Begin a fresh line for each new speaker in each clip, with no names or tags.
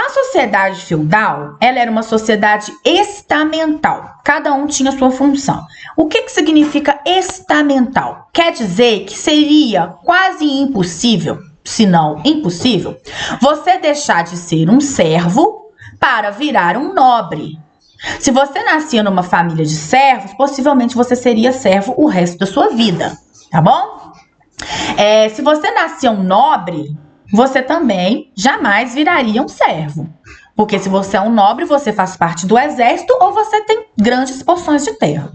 A sociedade feudal, ela era uma sociedade estamental. Cada um tinha sua função. O que significa estamental? Quer dizer que seria quase impossível, se não impossível, você deixar de ser um servo para virar um nobre. Se você nascia numa família de servos, possivelmente você seria servo o resto da sua vida, tá bom? Se você nascia um nobre, você também jamais viraria um servo. Porque se você é um nobre, você faz parte do exército ou você tem grandes porções de terra.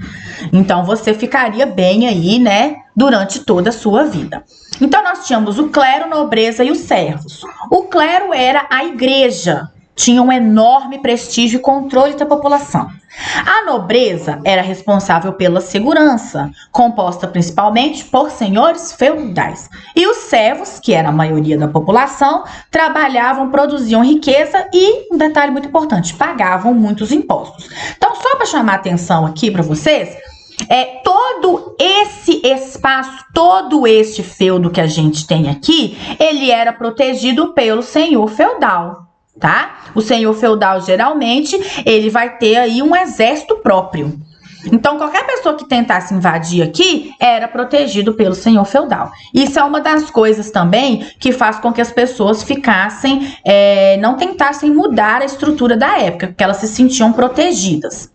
Então, você ficaria bem aí, né, durante toda a sua vida. Então, nós tínhamos o clero, nobreza e os servos. O clero era a igreja. Tinha um enorme prestígio e controle da população. A nobreza era responsável pela segurança, composta principalmente por senhores feudais. E os servos, que era a maioria da população, trabalhavam, produziam riqueza e, um detalhe muito importante, pagavam muitos impostos. Então, só para chamar a atenção aqui para vocês, todo esse espaço, todo este feudo que a gente tem aqui, ele era protegido pelo senhor feudal. Tá? O senhor feudal, geralmente, ele vai ter aí um exército próprio. Então, qualquer pessoa que tentasse invadir aqui era protegido pelo senhor feudal. Isso é uma das coisas também que faz com que as pessoas ficassem, não tentassem mudar a estrutura da época, porque elas se sentiam protegidas.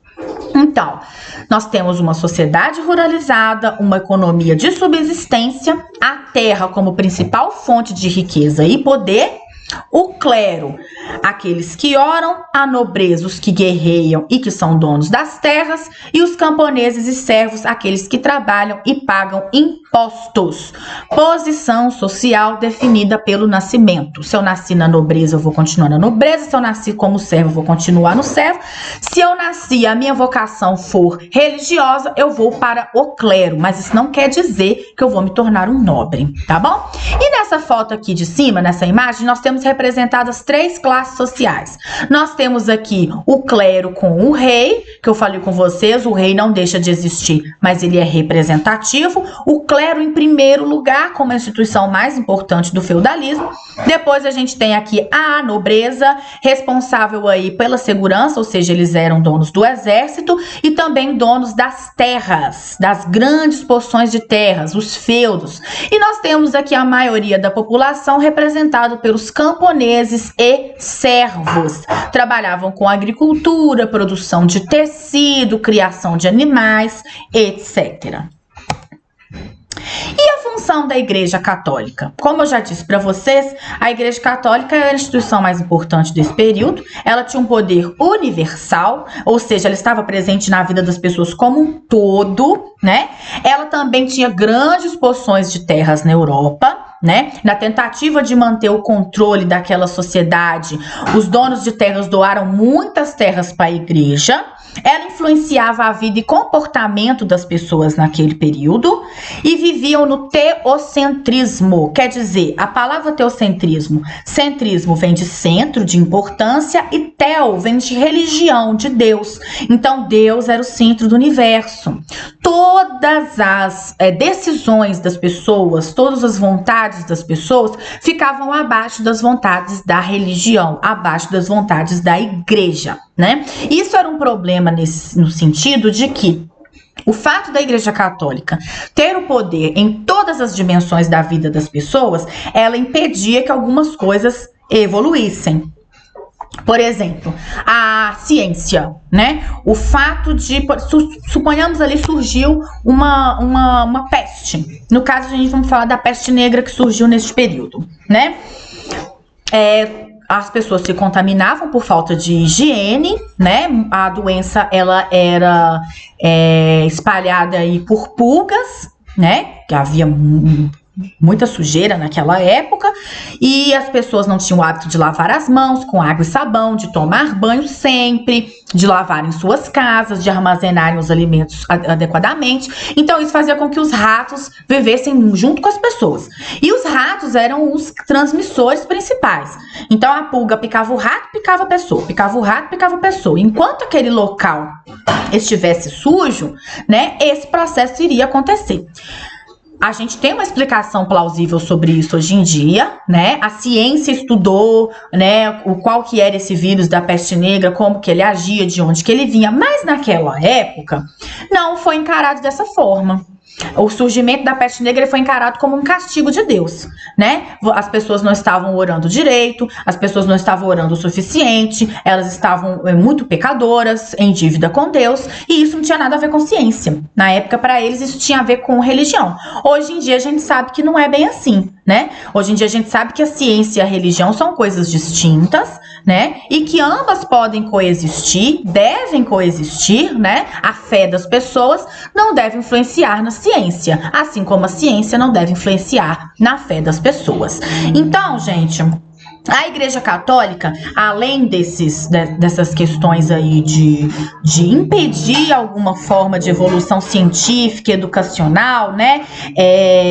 Então, nós temos uma sociedade ruralizada, uma economia de subsistência, a terra como principal fonte de riqueza e poder, o clero, aqueles que oram, a nobreza, os que guerreiam e que são donos das terras, e os camponeses e servos, aqueles que trabalham e pagam impostos. Posição social definida pelo nascimento. Se eu nasci na nobreza, eu vou continuar na nobreza. Se eu nasci como servo, eu vou continuar no servo. Se eu nasci, a minha vocação for religiosa, eu vou para o clero. Mas isso não quer dizer que eu vou me tornar um nobre, tá bom? E nessa foto aqui de cima, nessa imagem, nós temos representadas 3 classes sociais. Nós temos aqui o clero com o rei, que eu falei com vocês, o rei não deixa de existir, mas ele é representativo. O clero em primeiro lugar, como a instituição mais importante do feudalismo. Depois a gente tem aqui a nobreza, responsável aí pela segurança, ou seja, eles eram donos do exército e também donos das terras, das grandes porções de terras, os feudos. E nós temos aqui a maioria da população representada pelos camponeses e servos. Trabalhavam com agricultura, produção de tecido, criação de animais, etc. E a função da Igreja Católica? Como eu já disse para vocês, a Igreja Católica era a instituição mais importante desse período. Ela tinha um poder universal, ou seja, ela estava presente na vida das pessoas como um todo, né? Ela também tinha grandes porções de terras na Europa, né? Na tentativa de manter o controle daquela sociedade, os donos de terras doaram muitas terras para a igreja. Ela influenciava a vida e comportamento das pessoas naquele período e viviam no teocentrismo. Quer dizer, a palavra teocentrismo, centrismo vem de centro, de importância, e teo vem de religião, de Deus. Então, Deus era o centro do universo. Todas as decisões das pessoas, todas as vontades das pessoas ficavam abaixo das vontades da religião, abaixo das vontades da igreja, né? Isso era um problema no sentido de que o fato da Igreja Católica ter o poder em todas as dimensões da vida das pessoas, ela impedia que algumas coisas evoluíssem. Por exemplo, a ciência, né? O fato de, suponhamos ali, surgiu uma peste. No caso, a gente vai falar da peste negra que surgiu neste período, né? As pessoas se contaminavam por falta de higiene, né? A doença, ela era espalhada aí por pulgas, né? Que havia muita sujeira naquela época, e as pessoas não tinham o hábito de lavar as mãos com água e sabão, de tomar banho sempre, de lavarem suas casas, de armazenarem os alimentos adequadamente. Então isso fazia com que os ratos vivessem junto com as pessoas. E os ratos eram os transmissores principais. Então a pulga picava o rato, picava a pessoa, picava o rato, picava a pessoa. Enquanto aquele local estivesse sujo, né, esse processo iria acontecer. A gente tem uma explicação plausível sobre isso hoje em dia, né? A ciência estudou, né, qual que era esse vírus da peste negra, como que ele agia, de onde que ele vinha, mas naquela época não foi encarado dessa forma. O surgimento da peste negra foi encarado como um castigo de Deus, né? As pessoas não estavam orando direito, as pessoas não estavam orando o suficiente, elas estavam muito pecadoras, em dívida com Deus, e isso não tinha nada a ver com ciência. Na época, para eles, isso tinha a ver com religião. Hoje em dia, a gente sabe que não é bem assim, né? Hoje em dia, a gente sabe que a ciência e a religião são coisas distintas, né? E que ambas podem coexistir, devem coexistir, né? A fé das pessoas não deve influenciar na ciência, assim como a ciência não deve influenciar na fé das pessoas. Então, gente, a Igreja Católica, além dessas questões aí de impedir alguma forma de evolução científica, educacional, né?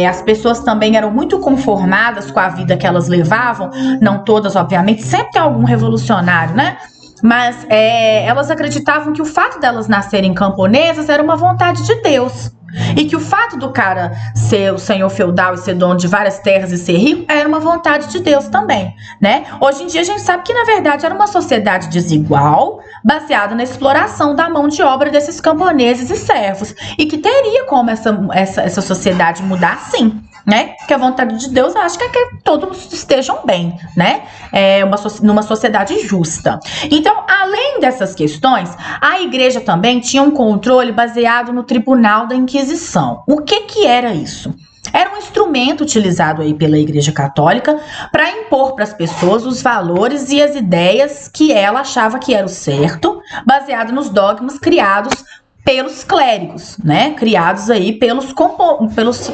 As pessoas também eram muito conformadas com a vida que elas levavam, não todas, obviamente, sempre tem algum revolucionário, né? Mas elas acreditavam que o fato delas nascerem camponesas era uma vontade de Deus. E que o fato do cara ser o senhor feudal e ser dono de várias terras e ser rico era uma vontade de Deus também, né? Hoje em dia a gente sabe que na verdade era uma sociedade desigual, baseada na exploração da mão de obra desses camponeses e servos, e que teria como essa sociedade mudar, sim, né? Que a vontade de Deus, eu acho que é que todos estejam bem, né? Numa sociedade justa. Então, além dessas questões, a igreja também tinha um controle baseado no Tribunal da Inquisição. O que era isso? Era um instrumento utilizado aí pela Igreja Católica para impor para as pessoas os valores e as ideias que ela achava que era o certo, baseado nos dogmas criados pelos clérigos, né? Criados aí pelas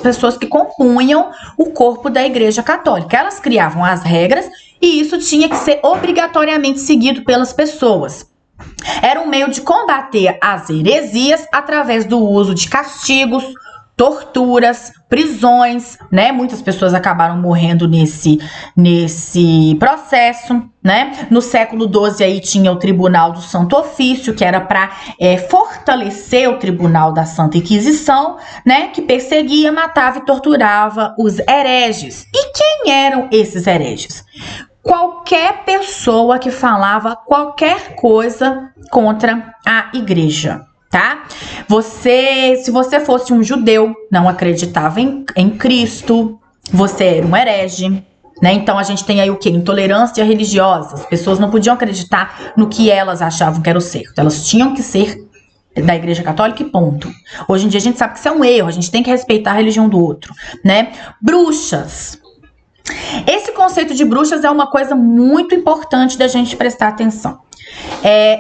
pessoas que compunham o corpo da Igreja Católica. Elas criavam as regras e isso tinha que ser obrigatoriamente seguido pelas pessoas. Era um meio de combater as heresias através do uso de castigos, torturas, prisões, né? Muitas pessoas acabaram morrendo nesse processo, né? No século XII aí tinha o Tribunal do Santo Ofício, que era para fortalecer o Tribunal da Santa Inquisição, né? Que perseguia, matava e torturava os hereges. E quem eram esses hereges? Qualquer pessoa que falava qualquer coisa contra a igreja, tá? Se você fosse um judeu, não acreditava em Cristo, você era um herege, né? Então a gente tem aí o quê? Intolerância religiosa. As pessoas não podiam acreditar no que elas achavam que era o certo. Elas tinham que ser da Igreja Católica e ponto. Hoje em dia a gente sabe que isso é um erro, a gente tem que respeitar a religião do outro, né? Bruxas. Esse conceito de bruxas é uma coisa muito importante da gente prestar atenção.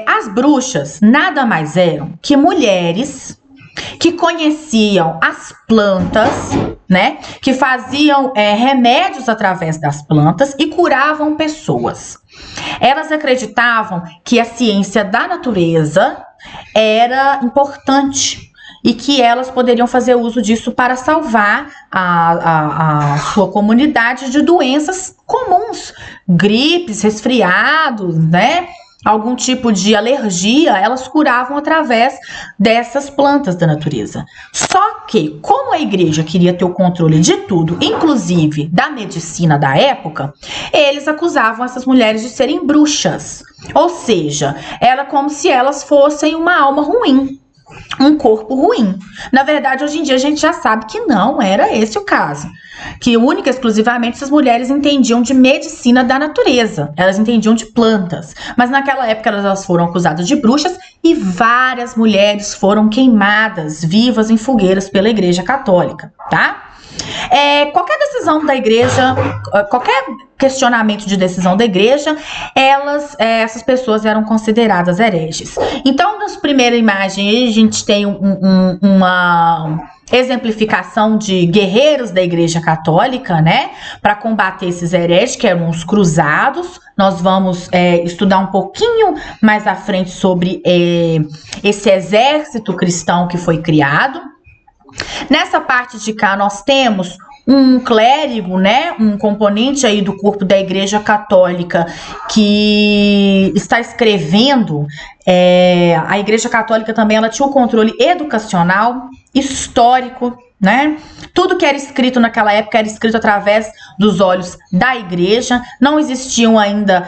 As bruxas nada mais eram que mulheres que conheciam as plantas, né? Que faziam remédios através das plantas e curavam pessoas. Elas acreditavam que a ciência da natureza era importante e que elas poderiam fazer uso disso para salvar a sua comunidade de doenças comuns, gripes, resfriados, né? Algum tipo de alergia, elas curavam através dessas plantas da natureza. Só que, como a igreja queria ter o controle de tudo, inclusive da medicina da época, eles acusavam essas mulheres de serem bruxas. Ou seja, era como se elas fossem uma alma ruim, um corpo ruim. Na verdade, hoje em dia a gente já sabe que não era esse o caso. Que única e exclusivamente essas mulheres entendiam de medicina da natureza. Elas entendiam de plantas. Mas naquela época elas foram acusadas de bruxas e várias mulheres foram queimadas vivas em fogueiras pela Igreja Católica, tá? Qualquer decisão da igreja, qualquer questionamento de decisão da igreja, essas pessoas eram consideradas hereges. Então, na primeira imagem, a gente tem uma exemplificação de guerreiros da Igreja Católica, né, para combater esses hereges, que eram os cruzados. Nós vamos estudar um pouquinho mais à frente sobre esse exército cristão que foi criado. Nessa parte de cá, nós temos um clérigo, né, um componente aí do corpo da Igreja Católica que está escrevendo, a Igreja Católica também ela tinha o controle educacional, histórico, né? Tudo que era escrito naquela época era escrito através dos olhos da Igreja. Não existiam ainda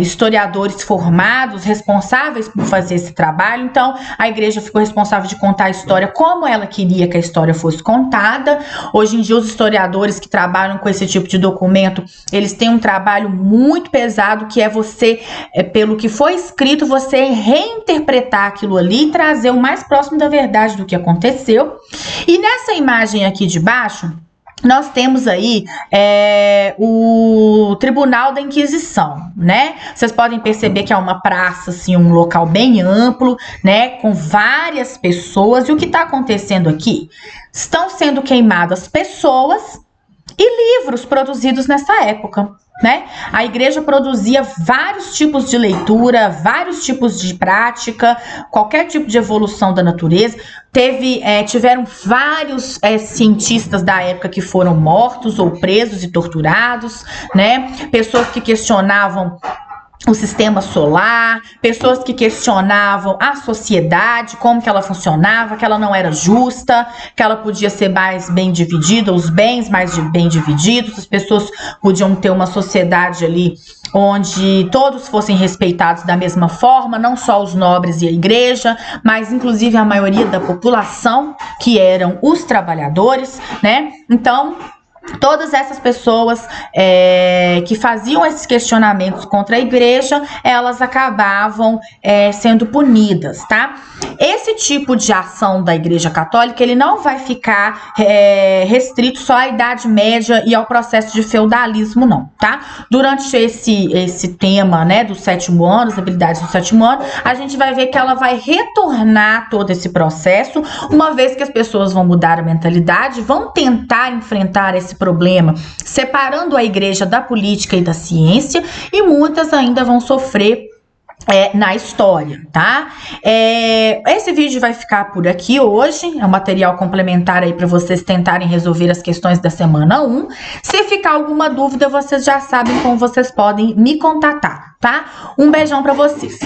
historiadores formados, responsáveis por fazer esse trabalho. Então, a Igreja ficou responsável de contar a história como ela queria que a história fosse contada. Hoje em dia, os historiadores que trabalham com esse tipo de documento, eles têm um trabalho muito pesado, que é você, pelo que foi escrito, você reinterpretar aquilo ali e trazer o mais próximo da verdade do que aconteceu. E nessa imagem aqui de baixo, nós temos aí o Tribunal da Inquisição, né? Vocês podem perceber que é uma praça, assim, um local bem amplo, né? Com várias pessoas. E o que está acontecendo aqui? Estão sendo queimadas pessoas e livros produzidos nessa época, né? A Igreja produzia vários tipos de leitura, vários tipos de prática, qualquer tipo de evolução da natureza. Tiveram vários cientistas da época que foram mortos ou presos e torturados, né? Pessoas que questionavam o sistema solar, pessoas que questionavam a sociedade, como que ela funcionava, que ela não era justa, que ela podia ser mais bem dividida, os bens mais bem divididos, as pessoas podiam ter uma sociedade ali onde todos fossem respeitados da mesma forma, não só os nobres e a igreja, mas inclusive a maioria da população, que eram os trabalhadores, né? Então, todas essas pessoas que faziam esses questionamentos contra a igreja, elas acabavam sendo punidas, tá? Esse tipo de ação da Igreja Católica, ele não vai ficar restrito só à Idade Média e ao processo de feudalismo, não, tá? Durante esse tema, né, do 7º ano, as habilidades do 7º ano, a gente vai ver que ela vai retornar todo esse processo, uma vez que as pessoas vão mudar a mentalidade, vão tentar enfrentar esse problema, separando a igreja da política e da ciência, e muitas ainda vão sofrer na história, tá? Esse vídeo vai ficar por aqui hoje, é um material complementar aí para vocês tentarem resolver as questões da semana 1. Se ficar alguma dúvida, vocês já sabem como vocês podem me contatar, tá? Um beijão para vocês.